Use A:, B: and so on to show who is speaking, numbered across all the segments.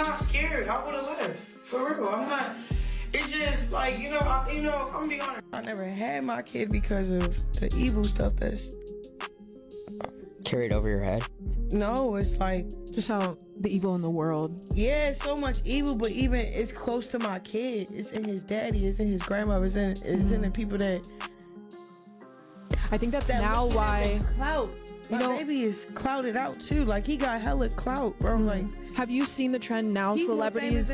A: not scared. I would have left. For real. I'm not. It's just like, I'm gonna be honest. I never had my kid because of the evil stuff that's
B: carried over your head.
A: No, it's like
C: just how the evil in the world.
A: Yeah, so much evil, but even it's close to my kid. It's in his daddy, it's in his grandmother, it's in the people that.
C: I think that's now why.
A: Clout. My baby is clouded out too. Like, he got hella clout, bro. Like,
C: have you seen the trend now? Celebrities.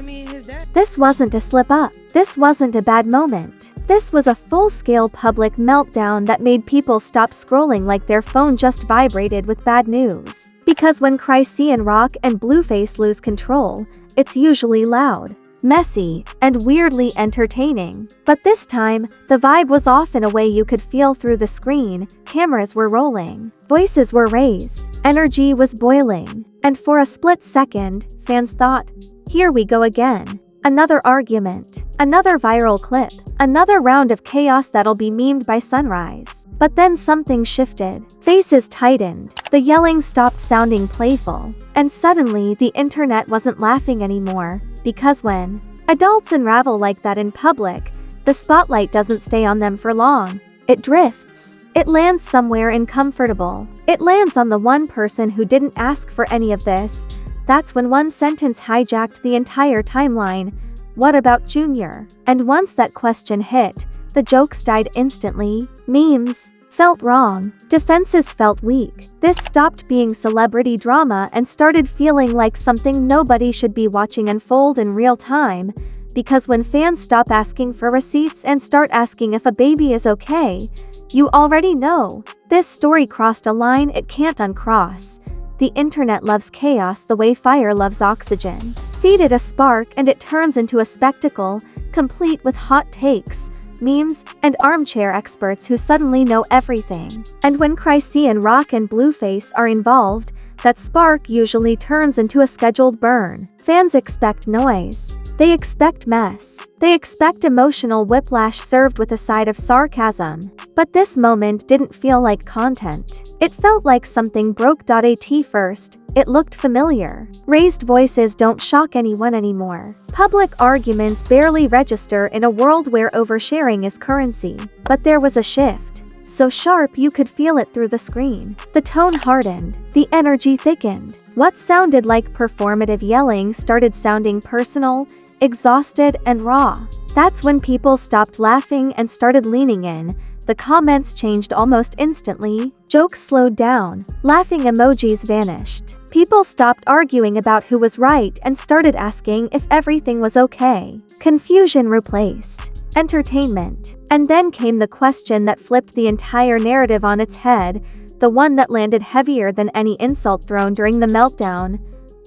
D: This wasn't a slip up. This wasn't a bad moment. This was a full-scale public meltdown that made people stop scrolling like their phone just vibrated with bad news. Because when Chrisean Rock and Blueface lose control, it's usually loud, messy, and weirdly entertaining. But this time, the vibe was off in a way you could feel through the screen. Cameras were rolling, voices were raised, energy was boiling, and for a split second, fans thought, here we go again. Another argument, another viral clip, another round of chaos that'll be memed by sunrise. But then something shifted. Faces tightened, the yelling stopped sounding playful, and suddenly the internet wasn't laughing anymore, because when adults unravel like that in public, the spotlight doesn't stay on them for long. It drifts. It lands somewhere uncomfortable. It lands on the one person who didn't ask for any of this. That's when one sentence hijacked the entire timeline. What about Junior? And once that question hit, the jokes died instantly. Memes felt wrong. Defenses felt weak. This stopped being celebrity drama and started feeling like something nobody should be watching unfold in real time. Because when fans stop asking for receipts and start asking if a baby is okay, you already know. This story crossed a line it can't uncross. The internet loves chaos the way fire loves oxygen. Feed it a spark and it turns into a spectacle, complete with hot takes, memes, and armchair experts who suddenly know everything. And when Chrisean Rock and Blueface are involved, that spark usually turns into a scheduled burn. Fans expect noise. They expect mess. They expect emotional whiplash served with a side of sarcasm. But this moment didn't feel like content. It felt like something broke. At first, it looked familiar. Raised voices don't shock anyone anymore. Public arguments barely register in a world where oversharing is currency. But there was a shift. So sharp you could feel it through the screen. The tone hardened. The energy thickened. What sounded like performative yelling started sounding personal, exhausted, and raw. That's when people stopped laughing and started leaning in. The comments changed almost instantly. Jokes slowed down. Laughing emojis vanished. People stopped arguing about who was right and started asking if everything was okay. Confusion replaced entertainment. And then came the question that flipped the entire narrative on its head, the one that landed heavier than any insult thrown during the meltdown.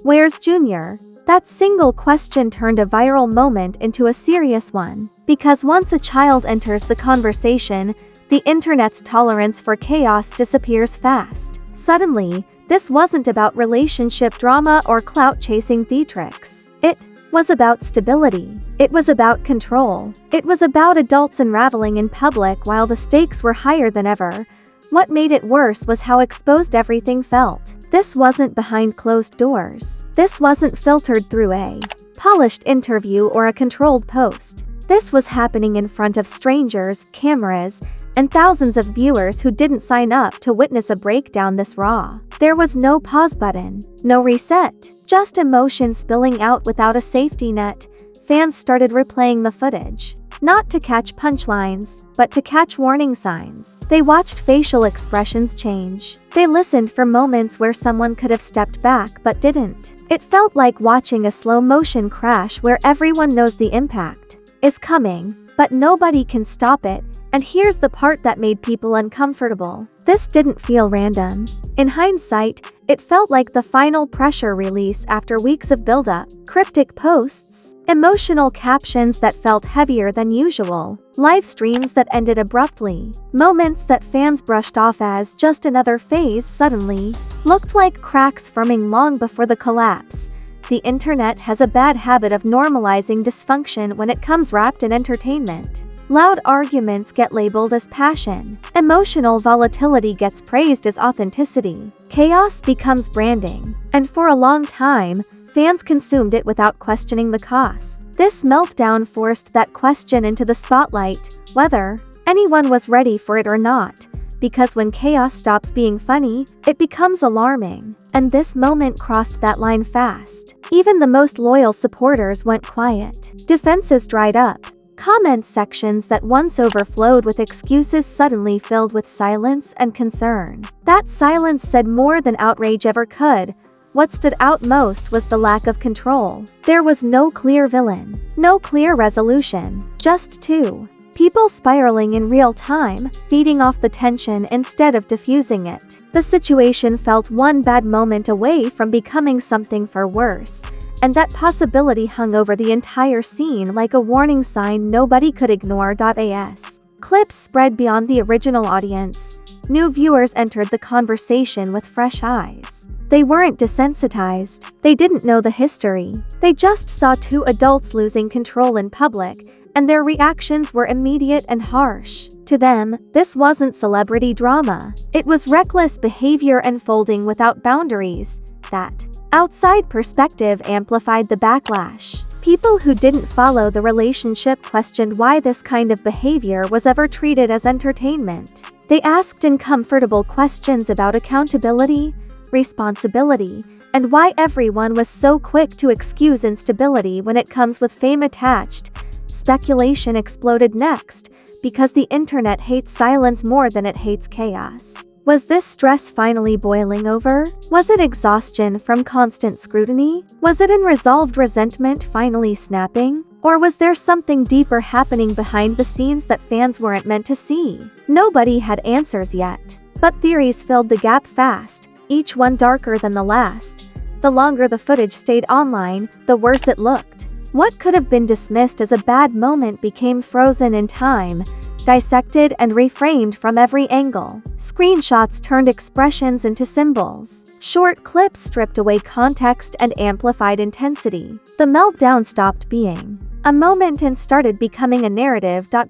D: Where's Junior? That single question turned a viral moment into a serious one. Because once a child enters the conversation, the internet's tolerance for chaos disappears fast. Suddenly, this wasn't about relationship drama or clout-chasing theatrics. It was about stability. It was about control. It was about adults unraveling in public while the stakes were higher than ever. What made it worse was how exposed everything felt. This wasn't behind closed doors. This wasn't filtered through a polished interview or a controlled post. This was happening in front of strangers, cameras, and thousands of viewers who didn't sign up to witness a breakdown this raw. There was no pause button, no reset, just emotion spilling out without a safety net. Fans started replaying the footage. Not to catch punchlines, but to catch warning signs. They watched facial expressions change. They listened for moments where someone could have stepped back but didn't. It felt like watching a slow-motion crash where everyone knows the impact is coming, but nobody can stop it. And here's the part that made people uncomfortable. This didn't feel random. In hindsight, it felt like the final pressure release after weeks of buildup. Cryptic posts, emotional captions that felt heavier than usual, live streams that ended abruptly, moments that fans brushed off as just another phase suddenly looked like cracks forming long before the collapse. The internet has a bad habit of normalizing dysfunction when it comes wrapped in entertainment. Loud arguments get labeled as passion. Emotional volatility gets praised as authenticity. Chaos becomes branding. And for a long time, fans consumed it without questioning the cost. This meltdown forced that question into the spotlight, whether anyone was ready for it or not. Because when chaos stops being funny, it becomes alarming. And this moment crossed that line fast. Even the most loyal supporters went quiet. Defenses dried up. Comment sections that once overflowed with excuses suddenly filled with silence and concern. That silence said more than outrage ever could. What stood out most was the lack of control. There was no clear villain, no clear resolution, just two people spiraling in real time, feeding off the tension instead of diffusing it. The situation felt one bad moment away from becoming something far worse, and that possibility hung over the entire scene like a warning sign nobody could ignore. As clips spread beyond the original audience, new viewers entered the conversation with fresh eyes. They weren't desensitized, they didn't know the history, they just saw two adults losing control in public, and their reactions were immediate and harsh. To them, this wasn't celebrity drama. It was reckless behavior unfolding without boundaries. That outside perspective amplified the backlash. People who didn't follow the relationship questioned why this kind of behavior was ever treated as entertainment. They asked uncomfortable questions about accountability, responsibility, and why everyone was so quick to excuse instability when it comes with fame attached. Speculation exploded next, because the internet hates silence more than it hates chaos. Was this stress finally boiling over? Was it exhaustion from constant scrutiny? Was it unresolved resentment finally snapping? Or was there something deeper happening behind the scenes that fans weren't meant to see? Nobody had answers yet. But theories filled the gap fast, each one darker than the last. The longer the footage stayed online, the worse it looked. What could have been dismissed as a bad moment became frozen in time, dissected and reframed from every angle. Screenshots turned expressions into symbols. Short clips stripped away context and amplified intensity. The meltdown stopped being a moment and started becoming a narrative. By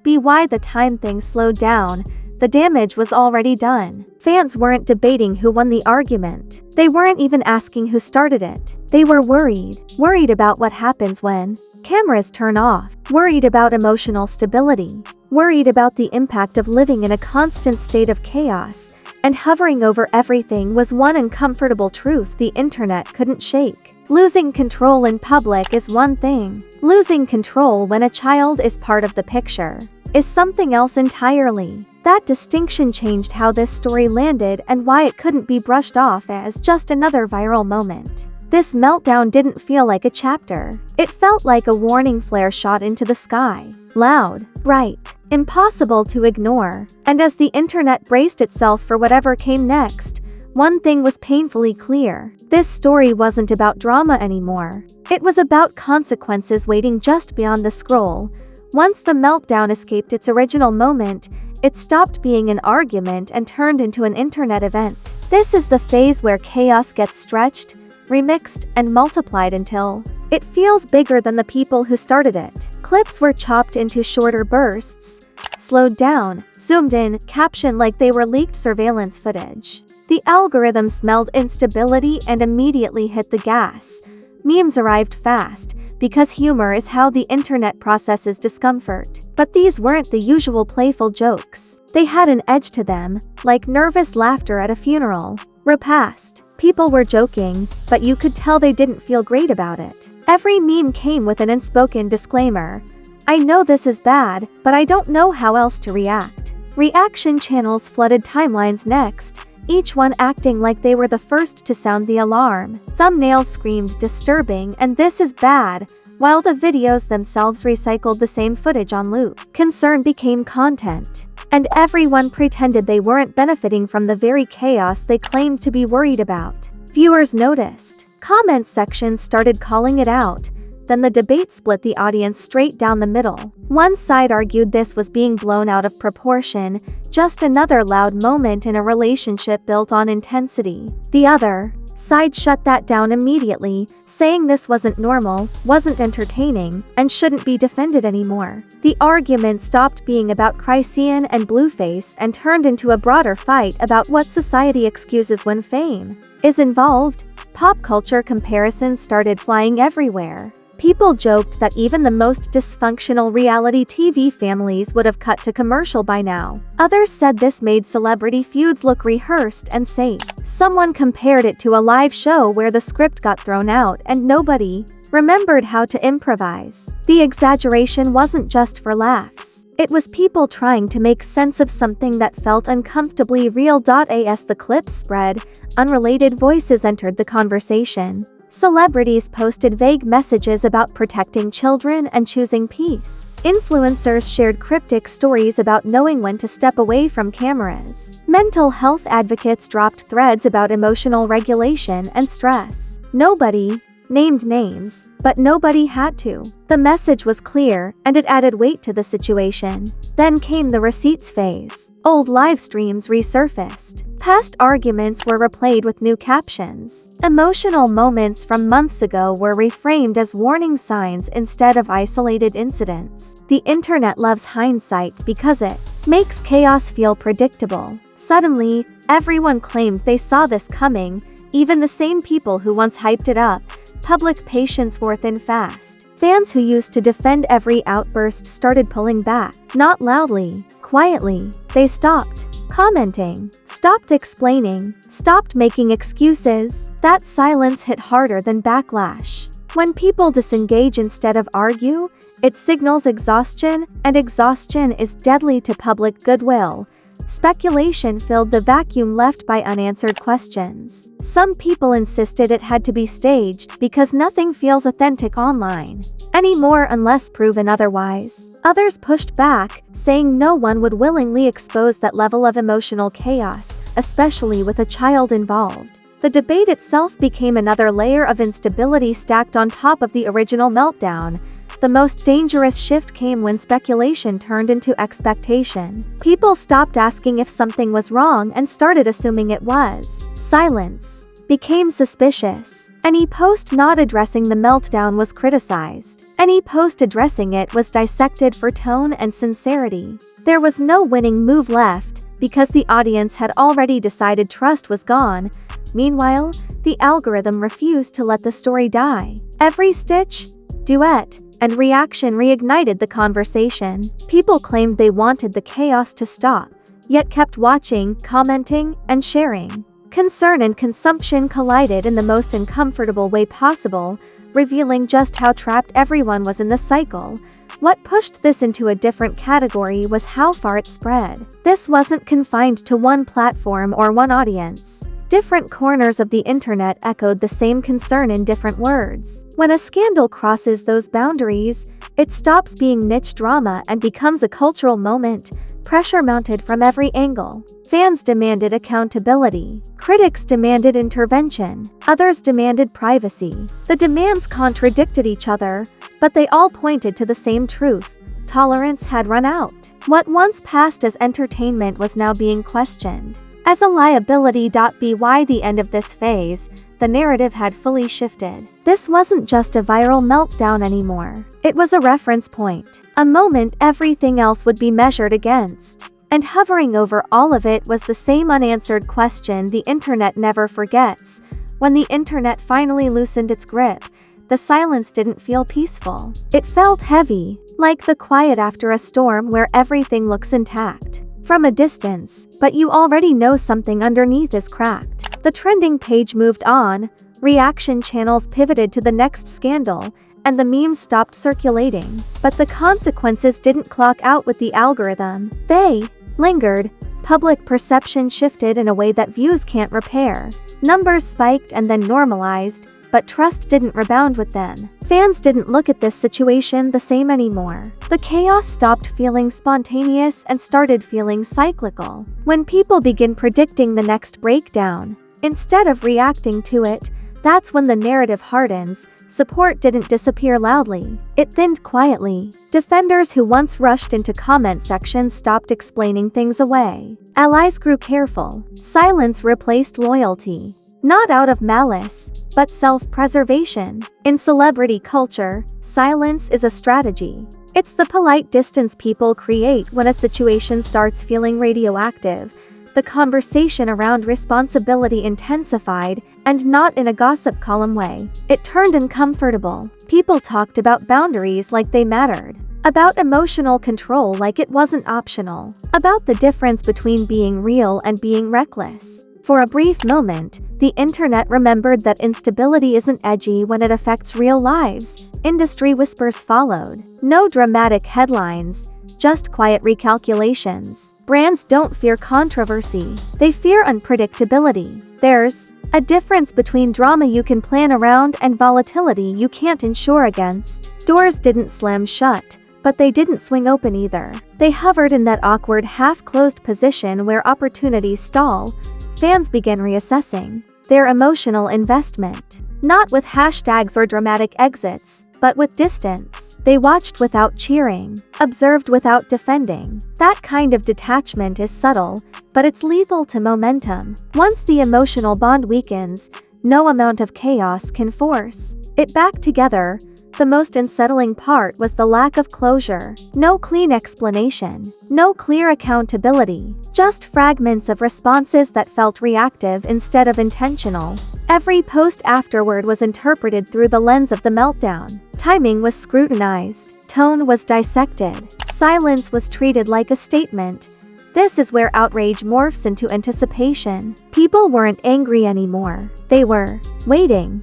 D: the time things slowed down, the damage was already done. Fans weren't debating who won the argument. They weren't even asking who started it. They were worried about what happens when cameras turn off, worried about emotional stability, worried about the impact of living in a constant state of chaos, and hovering over everything was one uncomfortable truth the internet couldn't shake. Losing control in public is one thing. Losing control when a child is part of the picture is something else entirely. That distinction changed how this story landed and why it couldn't be brushed off as just another viral moment. This meltdown didn't feel like a chapter. It felt like a warning flare shot into the sky. Loud, bright, impossible to ignore. And as the internet braced itself for whatever came next, one thing was painfully clear. This story wasn't about drama anymore. It was about consequences waiting just beyond the scroll. Once the meltdown escaped its original moment, it stopped being an argument and turned into an internet event. This is the phase where chaos gets stretched, remixed, and multiplied until it feels bigger than the people who started it. Clips were chopped into shorter bursts, slowed down, zoomed in, captioned like they were leaked surveillance footage. The algorithm smelled instability and immediately hit the gas. Memes arrived fast, because humor is how the internet processes discomfort. But these weren't the usual playful jokes. They had an edge to them, like nervous laughter at a funeral. Repast. People were joking, but you could tell they didn't feel great about it. Every meme came with an unspoken disclaimer. I know this is bad, but I don't know how else to react. Reaction channels flooded timelines next, each one acting like they were the first to sound the alarm. Thumbnails screamed disturbing and this is bad, while the videos themselves recycled the same footage on loop. Concern became content, and everyone pretended they weren't benefiting from the very chaos they claimed to be worried about. Viewers noticed. Comment sections started calling it out. Then the debate split the audience straight down the middle. One side argued this was being blown out of proportion, just another loud moment in a relationship built on intensity. The other side shut that down immediately, saying this wasn't normal, wasn't entertaining, and shouldn't be defended anymore. The argument stopped being about Chrisean and Blueface and turned into a broader fight about what society excuses when fame is involved. Pop culture comparisons started flying everywhere. People joked that even the most dysfunctional reality TV families would have cut to commercial by now. Others said this made celebrity feuds look rehearsed and safe. Someone compared it to a live show where the script got thrown out and nobody remembered how to improvise. The exaggeration wasn't just for laughs. It was people trying to make sense of something that felt uncomfortably real. As the clips spread, unrelated voices entered the conversation. Celebrities posted vague messages about protecting children and choosing peace. Influencers shared cryptic stories about knowing when to step away from cameras. Mental health advocates dropped threads about emotional regulation and stress. Nobody named names, but nobody had to. The message was clear, and it added weight to the situation. Then came the receipts phase. Old live streams resurfaced. Past arguments were replayed with new captions. Emotional moments from months ago were reframed as warning signs instead of isolated incidents. The internet loves hindsight because it makes chaos feel predictable. Suddenly, everyone claimed they saw this coming, even the same people who once hyped it up. Public patience wore thin fast. Fans who used to defend every outburst started pulling back. Not loudly, quietly. They stopped commenting, stopped explaining, stopped making excuses. That silence hit harder than backlash. When people disengage instead of argue, it signals exhaustion, and exhaustion is deadly to public goodwill. Speculation filled the vacuum left by unanswered questions. Some people insisted it had to be staged because nothing feels authentic online anymore unless proven otherwise. Others pushed back, saying no one would willingly expose that level of emotional chaos, especially with a child involved. The debate itself became another layer of instability stacked on top of the original meltdown. The most dangerous shift came when speculation turned into expectation. People stopped asking if something was wrong and started assuming it was. Silence became suspicious. Any post not addressing the meltdown was criticized. Any post addressing it was dissected for tone and sincerity. There was no winning move left, because the audience had already decided trust was gone. Meanwhile, the algorithm refused to let the story die. Every stitch, duet, and reaction reignited the conversation. People claimed they wanted the chaos to stop, yet kept watching, commenting, and sharing. Concern and consumption collided in the most uncomfortable way possible, revealing just how trapped everyone was in the cycle. What pushed this into a different category was how far it spread. This wasn't confined to one platform or one audience. Different corners of the internet echoed the same concern in different words. When a scandal crosses those boundaries, it stops being niche drama and becomes a cultural moment. Pressure mounted from every angle. Fans demanded accountability. Critics demanded intervention. Others demanded privacy. The demands contradicted each other, but they all pointed to the same truth. Tolerance had run out. What once passed as entertainment was now being questioned as a liability. By the end of this phase, the narrative had fully shifted. This wasn't just a viral meltdown anymore. It was a reference point, a moment everything else would be measured against. And hovering over all of it was the same unanswered question the internet never forgets. When the internet finally loosened its grip, the silence didn't feel peaceful. It felt heavy, like the quiet after a storm where everything looks intact from a distance, but you already know something underneath is cracked. The trending page moved on, reaction channels pivoted to the next scandal, and the memes stopped circulating. But the consequences didn't clock out with the algorithm. They lingered. Public perception shifted in a way that views can't repair. Numbers spiked and then normalized, but trust didn't rebound with them. Fans didn't look at this situation the same anymore. The chaos stopped feeling spontaneous and started feeling cyclical. When people begin predicting the next breakdown, instead of reacting to it, that's when the narrative hardens. Support didn't disappear loudly. It thinned quietly. Defenders who once rushed into comment sections stopped explaining things away. Allies grew careful. Silence replaced loyalty. Not out of malice, but self-preservation. In celebrity culture, silence is a strategy. It's the polite distance people create when a situation starts feeling radioactive. the conversation around responsibility intensified, and not in a gossip column way. It turned uncomfortable. People talked about boundaries like they mattered. About emotional control like it wasn't optional. About the difference between being real and being reckless. For a brief moment, the internet remembered that instability isn't edgy when it affects real lives. Industry whispers followed. No dramatic headlines, just quiet recalculations. Brands don't fear controversy, they fear unpredictability. There's a difference between drama you can plan around and volatility you can't insure against. Doors didn't slam shut, but they didn't swing open either. They hovered in that awkward half-closed position where opportunities stall. Fans began reassessing their emotional investment. Not with hashtags or dramatic exits, but with distance. They watched without cheering, observed without defending. That kind of detachment is subtle, but it's lethal to momentum. Once the emotional bond weakens, no amount of chaos can force it back together. The most unsettling part was the lack of closure. No clean explanation, no clear accountability, just fragments of responses that felt reactive instead of intentional. Every post afterward was interpreted through the lens of the meltdown. Timing was scrutinized, tone was dissected, silence was treated like a statement. This is where outrage morphs into anticipation. People weren't angry anymore. They were waiting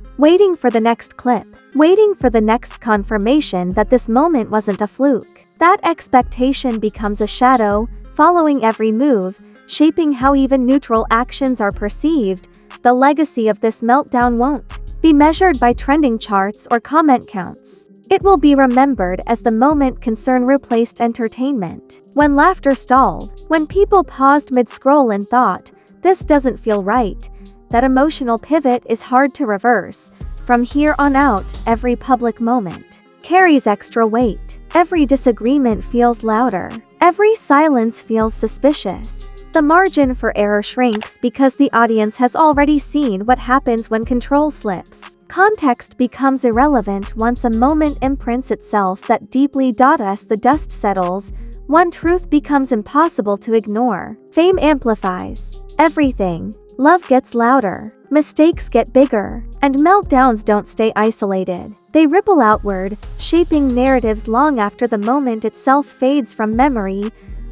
D: for the next clip. Waiting for the next confirmation that this moment wasn't a fluke. That expectation becomes a shadow, following every move, shaping how even neutral actions are perceived. The legacy of this meltdown won't be measured by trending charts or comment counts. It will be remembered as the moment concern replaced entertainment. When laughter stalled, when people paused mid-scroll and thought, "This doesn't feel right," that emotional pivot is hard to reverse. From here on out, every public moment carries extra weight. Every disagreement feels louder. Every silence feels suspicious. The margin for error shrinks because the audience has already seen what happens when control slips. Context becomes irrelevant once a moment imprints itself that deeply. As the dust settles, one truth becomes impossible to ignore. Fame amplifies everything. Love gets louder, mistakes get bigger, and meltdowns don't stay isolated. They ripple outward, shaping narratives long after the moment itself fades from memory.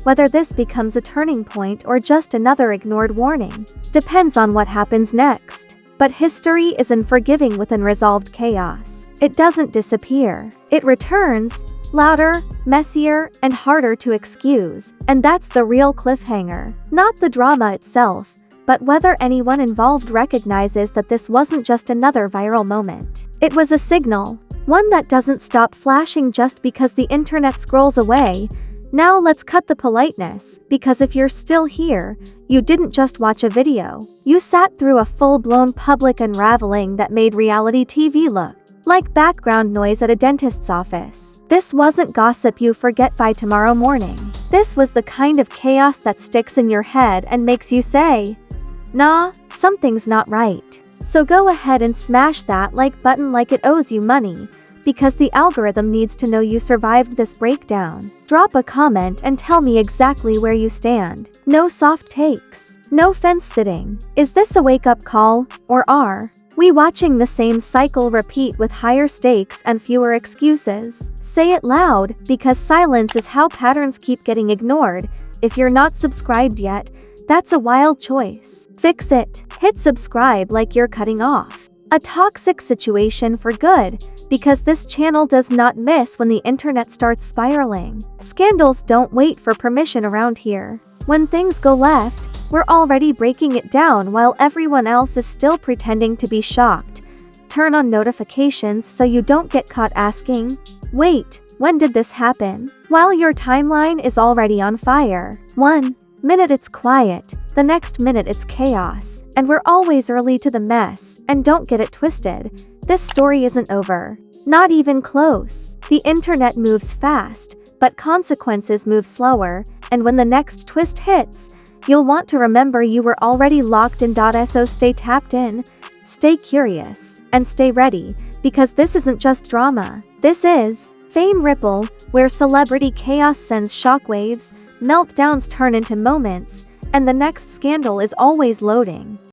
D: Whether this becomes a turning point or just another ignored warning depends on what happens next. But history is unforgiving with unresolved chaos. It doesn't disappear. It returns, louder, messier, and harder to excuse. And that's the real cliffhanger. Not the drama itself, but whether anyone involved recognizes that this wasn't just another viral moment. It was a signal, one that doesn't stop flashing just because the internet scrolls away. Now let's cut the politeness, because if you're still here, you didn't just watch a video. You sat through a full-blown public unraveling that made reality TV look like background noise at a dentist's office. This wasn't gossip you forget by tomorrow morning. This was the kind of chaos that sticks in your head and makes you say, "Nah, something's not right." So go ahead and smash that like button like it owes you money, because the algorithm needs to know you survived this breakdown. Drop a comment and tell me exactly where you stand. No soft takes, no fence sitting. Is this a wake-up call, or are we watching the same cycle repeat with higher stakes and fewer excuses? Say it loud, because silence is how patterns keep getting ignored. If you're not subscribed yet, that's a wild choice. Fix it. Hit subscribe like you're cutting off a toxic situation for good, because this channel does not miss when the internet starts spiraling. Scandals don't wait for permission around here. When things go left, we're already breaking it down while everyone else is still pretending to be shocked. Turn on notifications so you don't get caught asking, "Wait, when did this happen?" while your timeline is already on fire. 1 minute it's quiet, the next minute it's chaos, and we're always early to the mess. And don't get it twisted, this story isn't over. Not even close. The internet moves fast, but consequences move slower, and when the next twist hits, you'll want to remember you were already locked in. So stay tapped in, stay curious, and stay ready, because this isn't just drama. This is Fame Ripple, where celebrity chaos sends shockwaves, meltdowns turn into moments, and the next scandal is always loading.